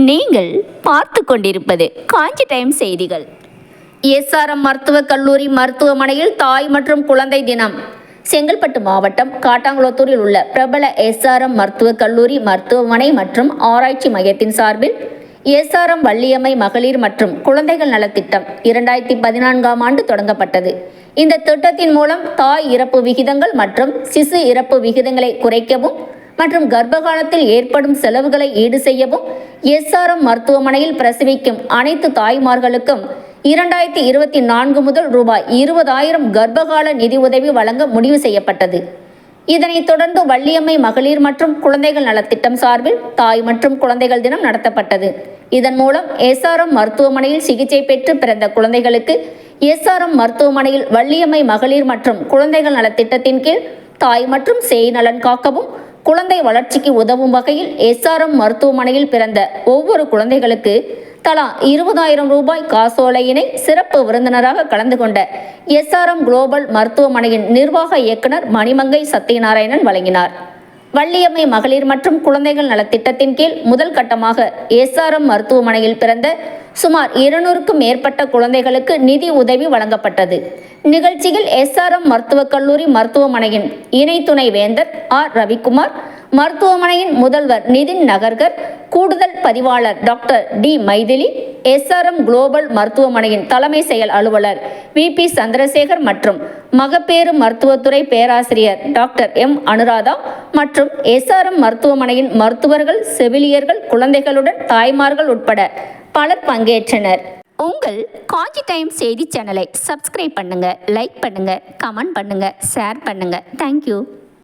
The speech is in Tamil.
நீங்கள் பார்த்து கொண்டிருப்பது காஞ்சி டைம் செய்திகள். எஸ்ஆர்எம் மருத்துவக் கல்லூரி மருத்துவமனையில் தாய் மற்றும் குழந்தை தினம். செங்கல்பட்டு மாவட்டம் காட்டாங்குளத்தூரில் உள்ள பிரபல எஸ்ஆர்எம் மருத்துவக் கல்லூரி மருத்துவமனை மற்றும் ஆராய்ச்சி மையத்தின் சார்பில் எஸ்ஆர்எம் வள்ளியம்மை மகளிர் மற்றும் குழந்தைகள் நலத்திட்டம் 2014ஆம் ஆண்டு தொடங்கப்பட்டது. இந்த திட்டத்தின் மூலம் தாய் இறப்பு விகிதங்கள் மற்றும் சிசு இறப்பு விகிதங்களை குறைக்கவும் மற்றும் கர்ப்பகாலத்தில் ஏற்படும் செலவுகளை ஈடு செய்யவும் எஸ்ஆர்எம் மருத்துவமனையில் பிரசவிக்கும் அனைத்து தாய்மார்களுக்கும் 2024 முதல் ரூபாய் 20,000 கர்ப்பகால நிதி உதவி வழங்க முடிவு செய்யப்பட்டது. இதனைத் தொடர்ந்து வள்ளியம்மை மகளிர் மற்றும் குழந்தைகள் நலத்திட்டம் சார்பில் தாய் மற்றும் குழந்தைகள் தினம் நடத்தப்பட்டது. இதன் மூலம் எஸ்ஆர்எம் மருத்துவமனையில் சிகிச்சை பெற்று பிறந்த குழந்தைகளுக்கு எஸ்ஆர்எம் மருத்துவமனையில் வள்ளியம்மை மகளிர் மற்றும் குழந்தைகள் நலத்திட்டத்தின் கீழ் தாய் மற்றும் சேய் நலன் காக்கவும் குழந்தை வளர்ச்சிக்கு உதவும் வகையில் எஸ்ஆர்எம் மருத்துவமனையில் பிறந்த ஒவ்வொரு குழந்தைகளுக்கு தலா 20,000 ரூபாய் காசோலையினை சிறப்பு விருந்தினராக கலந்து கொண்ட எஸ்ஆர்எம் குளோபல் மருத்துவமனையின் நிர்வாக இயக்குனர் மணிமங்கை சத்யநாராயணன் வழங்கினார். வள்ளியம்மை மகளிர் மற்றும் குழந்தைகள் நலத்திட்டத்தின் கீழ் முதல் கட்டமாக எஸ்ஆர்எம் மருத்துவமனையில் பிறந்த சுமார் 200க்கும் மேற்பட்ட குழந்தைகளுக்கு நிதி உதவி வழங்கப்பட்டது. நிகழ்ச்சியில் எஸ்ஆர்எம் மருத்துவக் கல்லூரி மருத்துவமனையின் இணை துணை வேந்தர் ஆர் ரவிக்குமார், மருத்துவமனையின் முதல்வர் நிதின் நகர்கர், கூடுதல் பதிவாளர் doctor D Maithili, SRM global மருத்துவமனையின் தலைமை செயல் அலுவலர் VP சந்திரசேகர் மற்றும் மகப்பேறு மருத்துவத்துறை பேராசிரியர் டாக்டர் M அனுராதா மற்றும் எஸ்ஆர்எம் மருத்துவமனையின் மருத்துவர்கள், செவிலியர்கள், குழந்தைகளுடன் தாய்மார்கள் உட்பட பலர் பங்கேற்றனர். உங்கள் காஞ்சி டைம் செய்தி சேனலை சப்ஸ்கிரைப் பண்ணுங்க, லைக் பண்ணுங்க, கமெண்ட் பண்ணுங்க, ஷேர் பண்ணுங்க. தேங்க்யூ.